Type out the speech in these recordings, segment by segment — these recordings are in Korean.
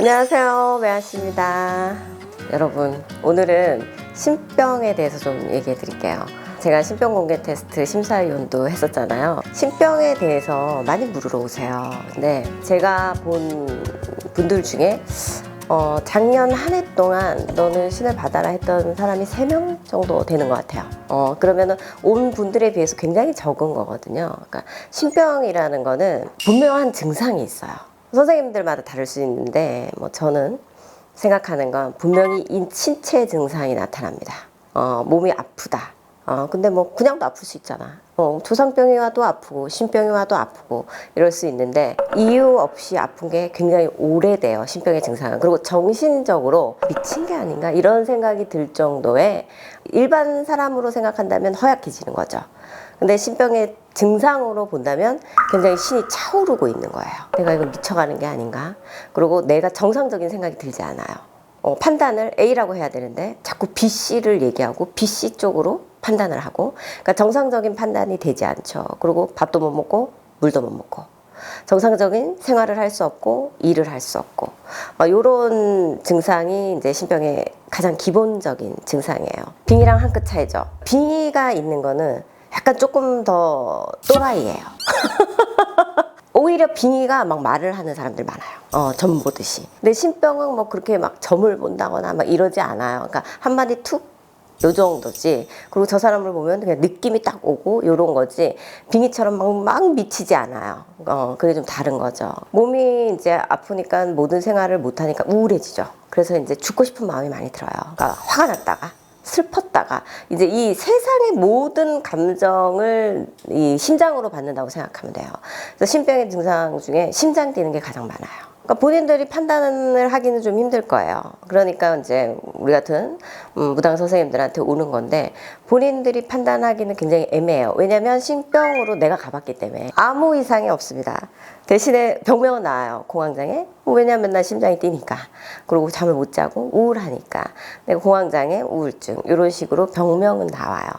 안녕하세요, 매아씨입니다. 여러분, 오늘은 신병에 대해서 좀 얘기해 드릴게요. 제가 신병 공개 테스트 심사위원도 했었잖아요. 신병에 대해서 많이 물으러 오세요. 근데 제가 본 분들 중에 작년 한 해 동안 너는 신을 받아라 했던 사람이 3명 정도 되는 것 같아요. 그러면은 온 분들에 비해서 굉장히 적은 거거든요. 그러니까 신병이라는 거는 분명한 증상이 있어요. 선생님들마다 다를 수 있는데 저는 생각하는 건 분명히 신체 증상이 나타납니다. 몸이 아프다. 근데 그냥도 아플 수 있잖아. 조상병이 와도 아프고 신병이 와도 아프고 이럴 수 있는데 이유 없이 아픈 게 굉장히 오래돼요. 신병의 증상은. 그리고 정신적으로 미친 게 아닌가 이런 생각이 들 정도의 일반 사람으로 생각한다면 허약해지는 거죠. 근데 신병의 증상으로 본다면 굉장히 신이 차오르고 있는 거예요. 내가 이거 미쳐가는 게 아닌가. 그리고 내가 정상적인 생각이 들지 않아요. 판단을 A라고 해야 되는데 자꾸 B, C를 얘기하고 B, C 쪽으로 판단을 하고, 그러니까 정상적인 판단이 되지 않죠. 그리고 밥도 못 먹고 물도 못 먹고 정상적인 생활을 할 수 없고 일을 할 수 없고 이런 증상이 이제 신병의 가장 기본적인 증상이에요. 빙의랑 한 끗 차이죠. 빙의가 있는 거는 약간 조금 더 또라이예요. 오히려 빙의가 막 말을 하는 사람들 많아요. 점 보듯이. 근데 신병은 그렇게 막 점을 본다거나 막 이러지 않아요. 그러니까 한마디 툭 요 정도지. 그리고 저 사람을 보면 그냥 느낌이 딱 오고 요런 거지. 빙의처럼 막 미치지 않아요. 그게 좀 다른 거죠. 몸이 이제 아프니까 모든 생활을 못하니까 우울해지죠. 그래서 이제 죽고 싶은 마음이 많이 들어요. 그러니까 화가 났다가 슬펐다가 이제 이 세상의 모든 감정을 이 심장으로 받는다고 생각하면 돼요. 그래서 신병의 증상 중에 심장 뛰는 게 가장 많아요. 그러니까 본인들이 판단을 하기는 좀 힘들 거예요. 그러니까 이제 우리 같은 무당 선생님들한테 오는 건데 본인들이 판단하기는 굉장히 애매해요. 왜냐하면 신병으로 내가 가봤기 때문에 아무 이상이 없습니다. 대신에 병명은 나와요. 공황장애. 왜냐하면 맨날 심장이 뛰니까. 그리고 잠을 못 자고 우울하니까. 내가 공황장애, 우울증 이런 식으로 병명은 나와요.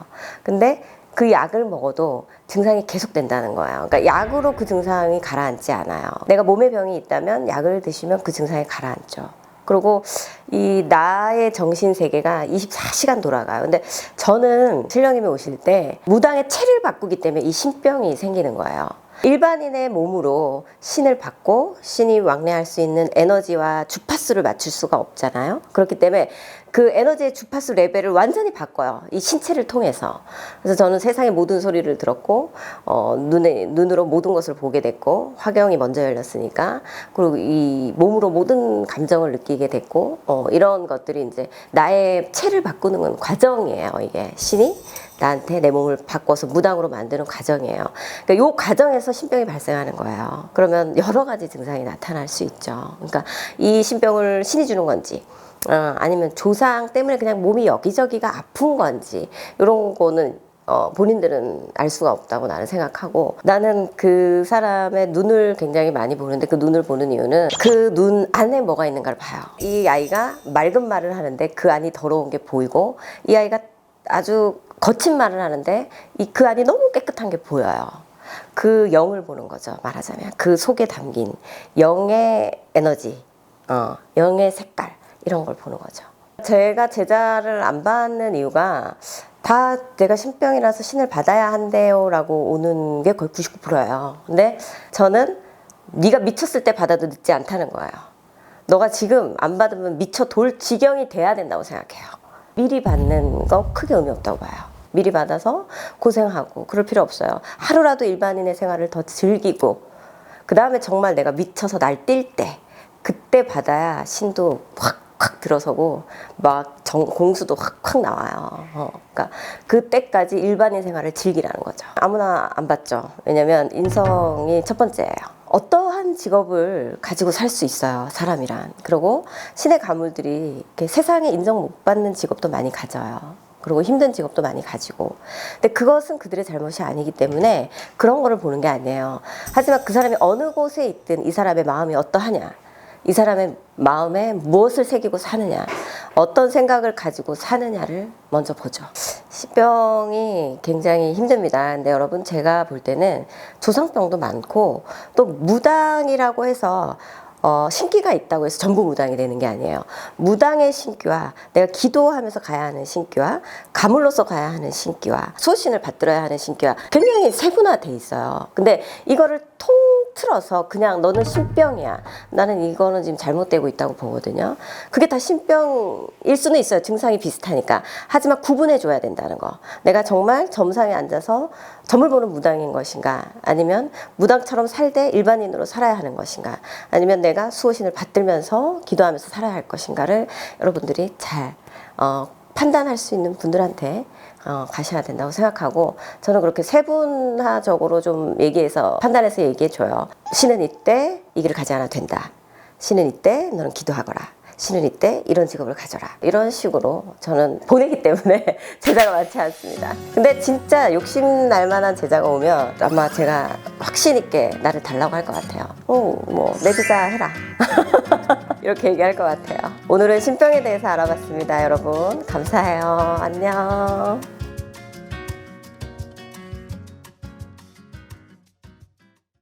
근데 그 약을 먹어도 증상이 계속된다는 거예요. 그러니까 약으로 그 증상이 가라앉지 않아요. 내가 몸에 병이 있다면 약을 드시면 그 증상이 가라앉죠. 그리고 이 나의 정신 세계가 24시간 돌아가요. 근데 저는 신령님이 오실 때 무당의 체를 바꾸기 때문에 이 신병이 생기는 거예요. 일반인의 몸으로 신을 받고 신이 왕래할 수 있는 에너지와 주파수를 맞출 수가 없잖아요. 그렇기 때문에 그 에너지의 주파수 레벨을 완전히 바꿔요. 이 신체를 통해서. 그래서 저는 세상의 모든 소리를 들었고 눈으로 모든 것을 보게 됐고 화경이 먼저 열렸으니까, 그리고 이 몸으로 모든 감정을 느끼게 됐고 이런 것들이 이제 나의 체를 바꾸는 건 과정이에요. 이게 신이 나한테 내 몸을 바꿔서 무당으로 만드는 과정이에요. 그러니까 이 과정에서 신병이 발생하는 거예요. 그러면 여러 가지 증상이 나타날 수 있죠. 그러니까 이 신병을 신이 주는 건지 아니면 조상 때문에 그냥 몸이 여기저기가 아픈 건지 이런 거는 본인들은 알 수가 없다고 나는 생각하고, 나는 그 사람의 눈을 굉장히 많이 보는데 그 눈을 보는 이유는 그 눈 안에 뭐가 있는가를 봐요. 이 아이가 맑은 말을 하는데 그 안이 더러운 게 보이고, 이 아이가 아주 거친 말을 하는데 그 안이 너무 깨끗한 게 보여요. 그 영을 보는 거죠. 말하자면 그 속에 담긴 영의 에너지, 영의 색깔 이런 걸 보는 거죠. 제가 제자를 안 받는 이유가 다 내가 신병이라서 신을 받아야 한대요 라고 오는 게 거의 99%예요. 근데 저는 네가 미쳤을 때 받아도 늦지 않다는 거예요. 너가 지금 안 받으면 미쳐 돌 지경이 돼야 된다고 생각해요. 미리 받는 거 크게 의미 없다고 봐요. 미리 받아서 고생하고 그럴 필요 없어요. 하루라도 일반인의 생활을 더 즐기고 그 다음에 정말 내가 미쳐서 날뛸 때 그때 받아야 신도 확 들어서고 막 공수도 확 나와요. 그러니까 그때까지 일반인 생활을 즐기라는 거죠. 아무나 안 받죠. 왜냐면 인성이 첫 번째예요. 어떠한 직업을 가지고 살 수 있어요, 사람이란. 그리고 신의 가물들이 이렇게 세상에 인정 못 받는 직업도 많이 가져요. 그리고 힘든 직업도 많이 가지고. 근데 그것은 그들의 잘못이 아니기 때문에 그런 거를 보는 게 아니에요. 하지만 그 사람이 어느 곳에 있든 이 사람의 마음이 어떠하냐, 이 사람의 마음에 무엇을 새기고 사느냐, 어떤 생각을 가지고 사느냐를 먼저 보죠. 신병이 굉장히 힘듭니다. 근데 여러분, 제가 볼 때는 조상병도 많고 또 무당이라고 해서 신기가 있다고 해서 전부 무당이 되는 게 아니에요. 무당의 신기와 내가 기도하면서 가야 하는 신기와 가물로서 가야 하는 신기와 수호신을 받들어야 하는 신기와 굉장히 세분화돼 있어요. 근데 이거를 통틀어서 그냥 너는 신병이야, 나는 이거는 지금 잘못되고 있다고 보거든요. 그게 다 신병일 수는 있어요. 증상이 비슷하니까. 하지만 구분해 줘야 된다는 거. 내가 정말 점상에 앉아서 점을 보는 무당인 것인가, 아니면 무당처럼 살되 일반인으로 살아야 하는 것인가, 아니면 내가 수호신을 받들면서 기도하면서 살아야 할 것인가를 여러분들이 잘 판단할 수 있는 분들한테 가셔야 된다고 생각하고, 저는 그렇게 세분화적으로 좀 얘기해서 판단해서 얘기해 줘요. 신은 이때 이 길을 가지 않아도 된다. 신은 이때 너는 기도하거라. 신은 이때 이런 직업을 가져라. 이런 식으로 저는 보내기 때문에 제자가 많지 않습니다. 근데 진짜 욕심 날 만한 제자가 오면 아마 제가 확신 있게 나를 달라고 할 것 같아요. 뭐 내 제자 해라. 이렇게 얘기할 것 같아요. 오늘은 신병에 대해서 알아봤습니다. 여러분 감사해요. 안녕.